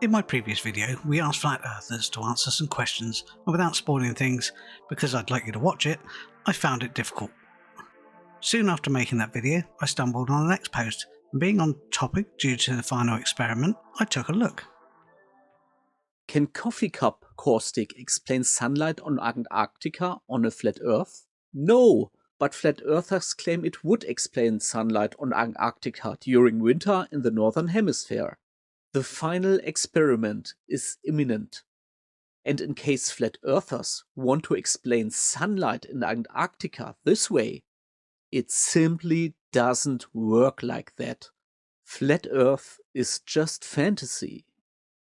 In my previous video, we asked Flat Earthers to answer some questions, and without spoiling things, because I'd like you to watch it, I found it difficult. Soon after making that video, I stumbled on the next post, and being on topic due to the final experiment, I took a look. Can coffee cup caustic explain sunlight on Antarctica on a flat Earth? No, but flat earthers claim it would explain sunlight on Antarctica during winter in the northern hemisphere. The final experiment is imminent. And in case flat earthers want to explain sunlight in Antarctica this way, it simply doesn't work like that. Flat Earth is just fantasy.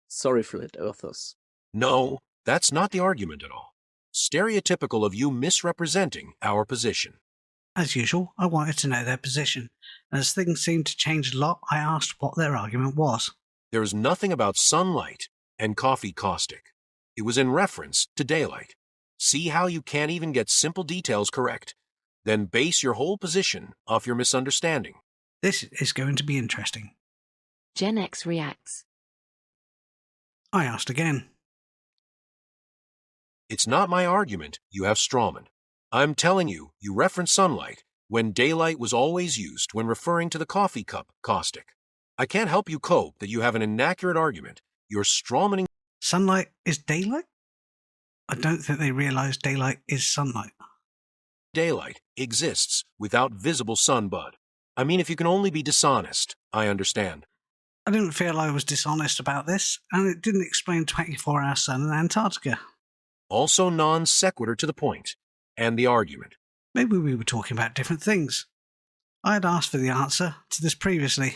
Sorry, flat earthers. No, that's not the argument at all. Stereotypical of you misrepresenting our position. As usual, I wanted to know their position, and as things seemed to change a lot, I asked what their argument was. There is nothing about sunlight and coffee caustic. It was in reference to daylight. See how you can't even get simple details correct? Then base your whole position off your misunderstanding. This is going to be interesting. Gen X reacts. I asked again. It's not my argument you have strawman. I'm telling you, you reference sunlight when daylight was always used when referring to the coffee cup caustic. I can't help you cope that you have an inaccurate argument. You're strawmaning. Sunlight is daylight? I don't think they realise daylight is sunlight. Daylight exists without visible sun, bud. I mean, if you can only be dishonest, I understand. I didn't feel I was dishonest about this, and it didn't explain 24-hour sun in Antarctica. Also non sequitur to the point and the argument. Maybe we were talking about different things. I had asked for the answer to this previously.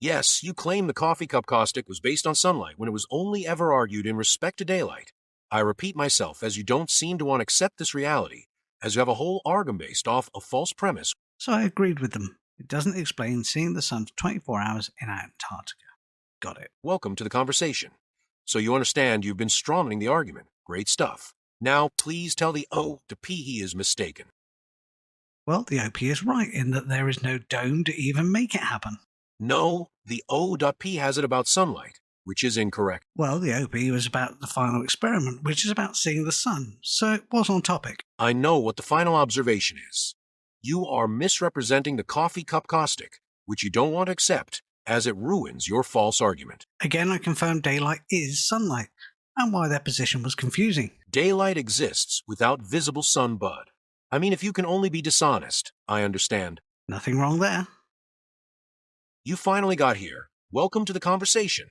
Yes, you claim the coffee cup caustic was based on sunlight when it was only ever argued in respect to daylight. I repeat myself, as you don't seem to want to accept this reality, as you have a whole argument based off a false premise. So I agreed with them. It doesn't explain seeing the sun for 24 hours in Antarctica. Got it. Welcome to the conversation. So you understand you've been strawmanning the argument. Great stuff. Now, please tell the O to P he is mistaken. Well, the OP is right in that there is no dome to even make it happen. No, the O.P has it about sunlight, which is incorrect. Well, the OP was about the final experiment, which is about seeing the sun, so it was on topic. I know what the final observation is. You are misrepresenting the coffee cup caustic, which you don't want to accept, as it ruins your false argument. Again, I confirmed daylight is sunlight, and why their position was confusing. Daylight exists without visible sun, bud. I mean, if you can only be dishonest, I understand. Nothing wrong there. You finally got here. Welcome to the conversation.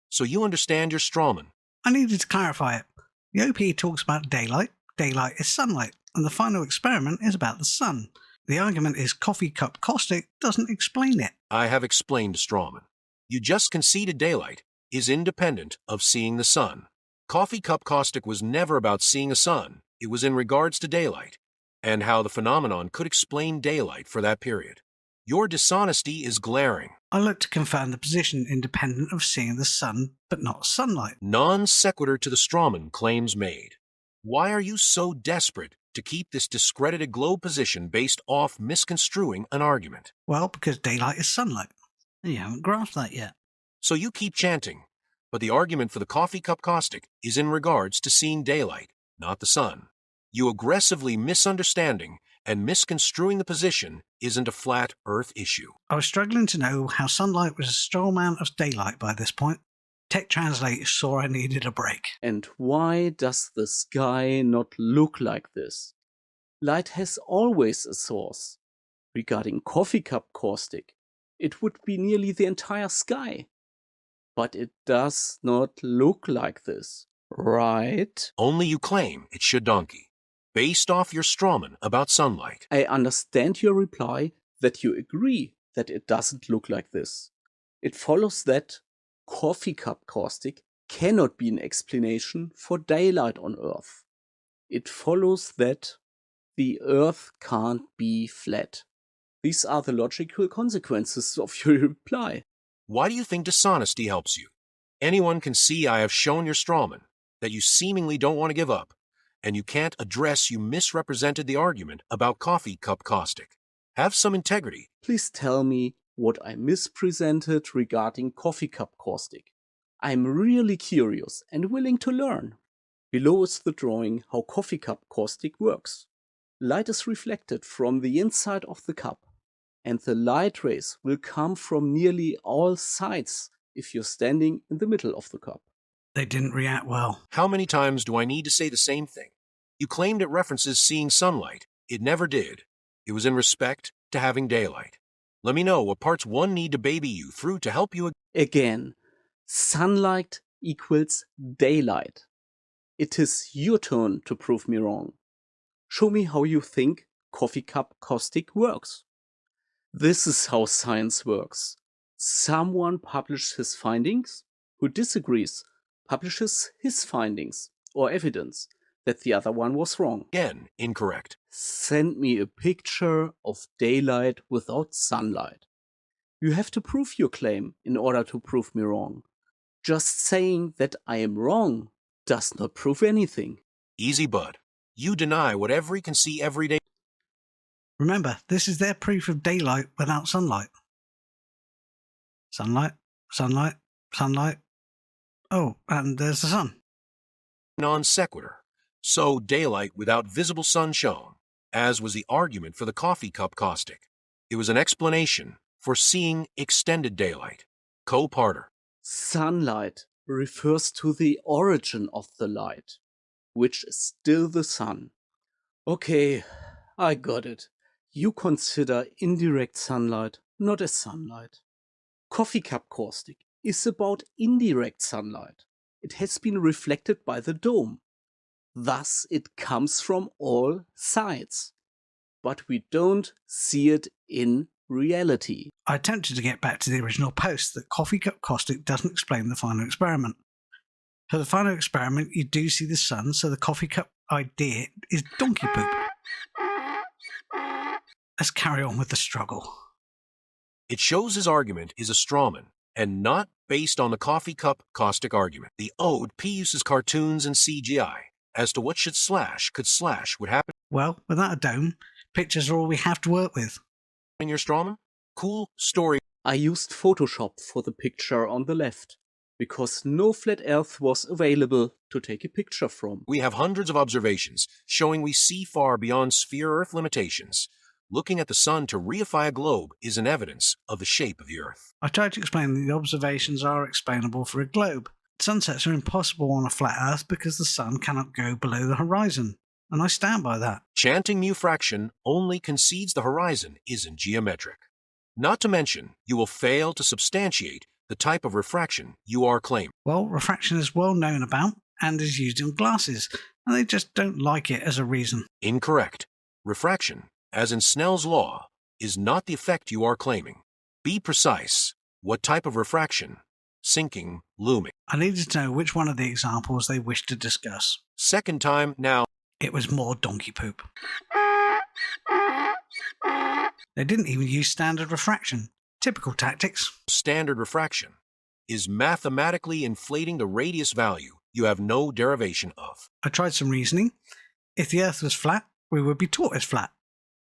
So you understand your strawman. I needed to clarify it. The OP talks about daylight is sunlight, and the final experiment is about the sun. The argument is coffee cup caustic doesn't explain it. I have explained strawman. You just conceded daylight is independent of seeing the sun. Coffee cup caustic was never about seeing a sun. It was in regards to daylight, and how the phenomenon could explain daylight for that period. Your dishonesty is glaring. I looked to confirm the position independent of seeing the sun, but not sunlight. Non sequitur to the strawman claims made. Why are you so desperate to keep this discredited globe position based off misconstruing an argument? Well, because daylight is sunlight. You haven't grasped that yet. So you keep chanting, but the argument for the coffee cup caustic is in regards to seeing daylight, not the sun. You aggressively misunderstanding and misconstruing the position isn't a flat Earth issue. I was struggling to know how sunlight was a straw man of daylight by this point. TechTranslate saw I needed a break. And why does the sky not look like this? Light has always a source. Regarding coffee cup caustic, it would be nearly the entire sky. But it does not look like this, right? Only you claim it should, donkey. Based off your strawman about sunlight. I understand your reply that you agree that it doesn't look like this. It follows that coffee cup caustic cannot be an explanation for daylight on Earth. It follows that the Earth can't be flat. These are the logical consequences of your reply. Why do you think dishonesty helps you? Anyone can see I have shown your strawman that you seemingly don't want to give up, and you can't address you misrepresented the argument about coffee cup caustic. Have some integrity. Please tell me what I mispresented regarding coffee cup caustic. I'm really curious and willing to learn. Below is the drawing how coffee cup caustic works. Light is reflected from the inside of the cup, and the light rays will come from nearly all sides if you're standing in the middle of the cup. They didn't react well. How many times do I need to say the same thing? You claimed it references seeing sunlight. It never did. It was in respect to having daylight. Let me know what parts one need to baby you through to help you. Again, sunlight equals daylight. It is your turn to prove me wrong. Show me how you think coffee cup caustic works. This is how science works. Someone publishes his findings, who disagrees publishes his findings or evidence that the other one was wrong. Again, incorrect. Send me a picture of daylight without sunlight. You have to prove your claim in order to prove me wrong. Just saying that I am wrong does not prove anything. Easy, bud. You deny what every can see every day. Remember, this is their proof of daylight without sunlight. Sunlight, sunlight, sunlight. Oh, and there's the sun. Non sequitur. So daylight without visible sun shone, as was the argument for the coffee cup caustic. It was an explanation for seeing extended daylight. Co-parter. Sunlight refers to the origin of the light, which is still the sun. Okay, I got it. You consider indirect sunlight not as sunlight. Coffee cup caustic is about indirect sunlight. It has been reflected by the dome. Thus, it comes from all sides. But we don't see it in reality. I attempted to get back to the original post that coffee cup caustic doesn't explain the final experiment. For the final experiment, you do see the sun, so the coffee cup idea is donkey poop. Let's carry on with the struggle. It shows his argument is a strawman and not based on the coffee cup caustic argument. The ode P uses cartoons and CGI as to what would happen Well, without a dome, pictures are all we have to work with. in your strawman. Cool story. I used Photoshop for the picture on the left, because no flat earth was available to take a picture from. We have hundreds of observations showing we see far beyond sphere Earth limitations. Looking at the sun to reify a globe is an evidence of the shape of the Earth. I tried to explain that the observations are explainable for a globe. Sunsets are impossible on a flat Earth because the sun cannot go below the horizon, and I stand by that. Chanting mu fraction only concedes the horizon isn't geometric. Not to mention, you will fail to substantiate the type of refraction you are claiming. Well, refraction is well known about and is used in glasses, and they just don't like it as a reason. Incorrect. Refraction, as in Snell's law, is not the effect you are claiming. Be precise. What type of refraction? Sinking, looming. I needed to know which one of the examples they wished to discuss. Second time now. It was more donkey poop. They didn't even use standard refraction. Typical tactics. Standard refraction is mathematically inflating the radius value you have no derivation of. I tried some reasoning. If the Earth was flat, we would be taught it's flat.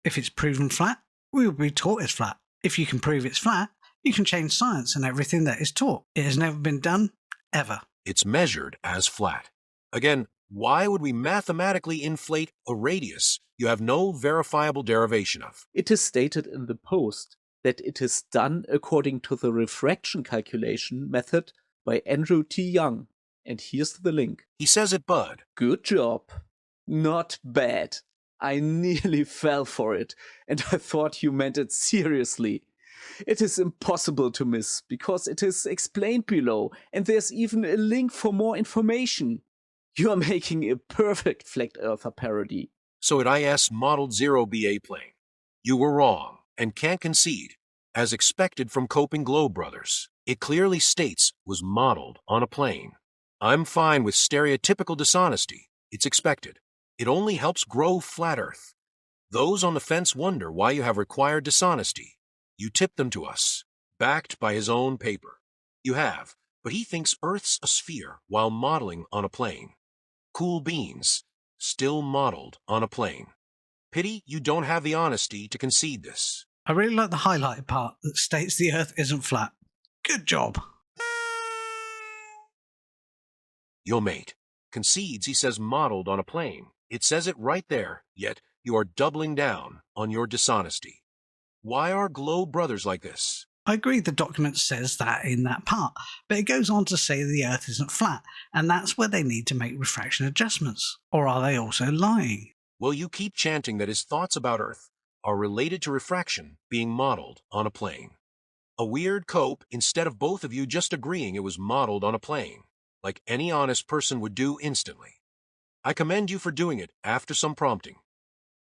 If it's proven flat, we would be taught it's flat. If you can prove it's flat, you can change science and everything that is taught. It has never been done, ever. It's measured as flat. Again, why would we mathematically inflate a radius you have no verifiable derivation of? It is stated in the post that it is done according to the refraction calculation method by Andrew T. Young. And here's the link. He says it, bud. Good job. Not bad. I nearly fell for it, and I thought you meant it seriously. It is impossible to miss, because it is explained below, and there's even a link for more information. You are making a perfect flat earther parody. So at IS modeled 0 BA plane. You were wrong, and can't concede, as expected from Coping Globe Brothers. It clearly states was modeled on a plane. I'm fine with stereotypical dishonesty. It's expected. It only helps grow flat Earth. Those on the fence wonder why you have required dishonesty. You tip them to us, backed by his own paper. You have, but he thinks Earth's a sphere while modeling on a plane. Cool beans, still modeled on a plane. Pity you don't have the honesty to concede this. I really like the highlighted part that states the Earth isn't flat. Good job. Yo mate concedes he says modeled on a plane. It says it right there, yet you are doubling down on your dishonesty. Why are globe brothers like this? I agree the document says that in that part, but it goes on to say the Earth isn't flat, and that's where they need to make refraction adjustments. Or are they also lying? Well, you keep chanting that his thoughts about Earth are related to refraction being modeled on a plane. A weird cope instead of both of you just agreeing it was modeled on a plane, like any honest person would do instantly. I commend you for doing it after some prompting.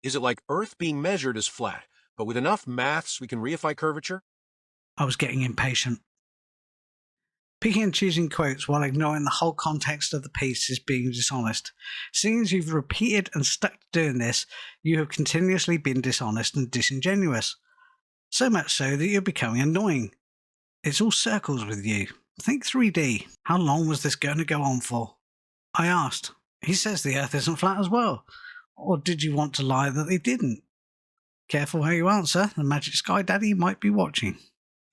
Is it like Earth being measured as flat, but with enough maths we can reify curvature? I was getting impatient. Picking and choosing quotes while ignoring the whole context of the piece is being dishonest. Seeing as you've repeated and stuck to doing this, you have continuously been dishonest and disingenuous. So much so that you're becoming annoying. It's all circles with you. Think 3D. How long was this going to go on for? I asked. He says the Earth isn't flat as well. Or did you want to lie that they didn't? Careful how you answer, the Magic Sky Daddy might be watching.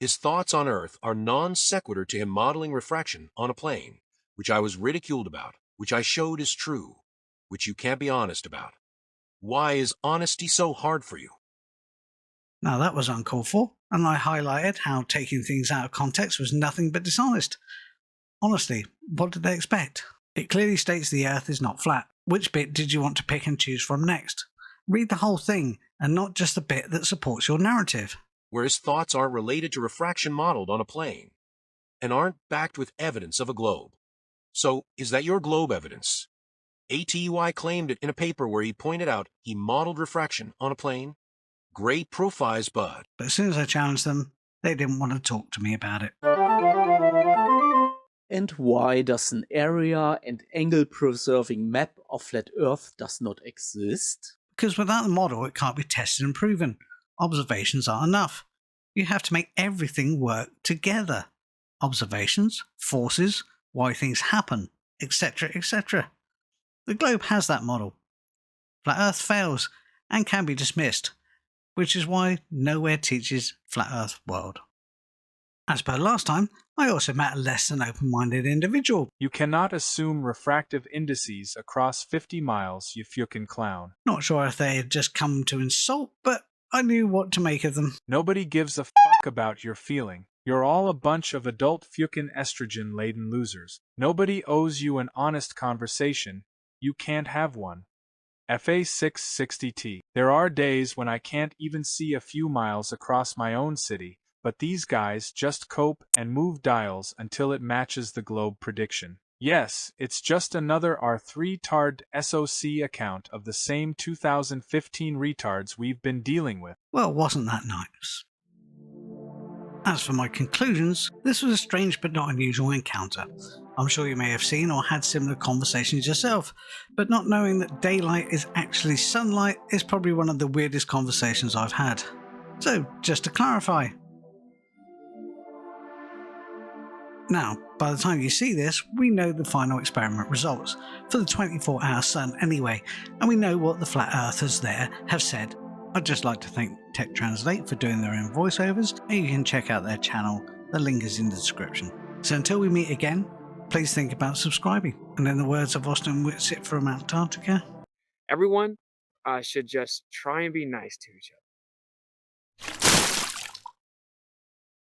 His thoughts on Earth are non sequitur to him modeling refraction on a plane, which I was ridiculed about, which I showed is true, which you can't be honest about. Why is honesty so hard for you? Now that was uncalled for, and I highlighted how taking things out of context was nothing but dishonest. Honestly, what did they expect? It clearly states the Earth is not flat. Which bit did you want to pick and choose from next? Read the whole thing, and not just the bit that supports your narrative. Where his thoughts aren't related to refraction modeled on a plane, and aren't backed with evidence of a globe. So, is that your globe evidence? ATUI claimed it in a paper where he pointed out he modeled refraction on a plane. Great profiles, bud. But as soon as I challenged them, they didn't want to talk to me about it. And why does an area and angle preserving map of flat Earth does not exist? Because without the model, it can't be tested and proven. Observations aren't enough. You have to make everything work together. Observations, forces, why things happen, etc., etc. The globe has that model. Flat Earth fails and can be dismissed, which is why nowhere teaches Flat Earth world. As per last time, I also met a less than open-minded individual. You cannot assume refractive indices across 50 miles, you fucking clown. Not sure if they had just come to insult, but I knew what to make of them. Nobody gives a fuck about your feeling. You're all a bunch of adult fucking estrogen-laden losers. Nobody owes you an honest conversation. You can't have one. FA660T. There are days when I can't even see a few miles across my own city, but these guys just cope and move dials until it matches the globe prediction. Yes, it's just another R3-tard SOC account of the same 2015 retards we've been dealing with. Well, wasn't that nice? As for my conclusions, this was a strange but not unusual encounter. I'm sure you may have seen or had similar conversations yourself, but not knowing that daylight is actually sunlight is probably one of the weirdest conversations I've had. So, just to clarify. Now, by the time you see this, we know the final experiment results, for the 24-hour sun anyway, and we know what the flat earthers there have said. I'd just like to thank TechTranslate for doing their own voiceovers, and you can check out their channel, the link is in the description. So until we meet again, please think about subscribing, and in the words of Austin Whitsitt from Antarctica, everyone should just try and be nice to each other.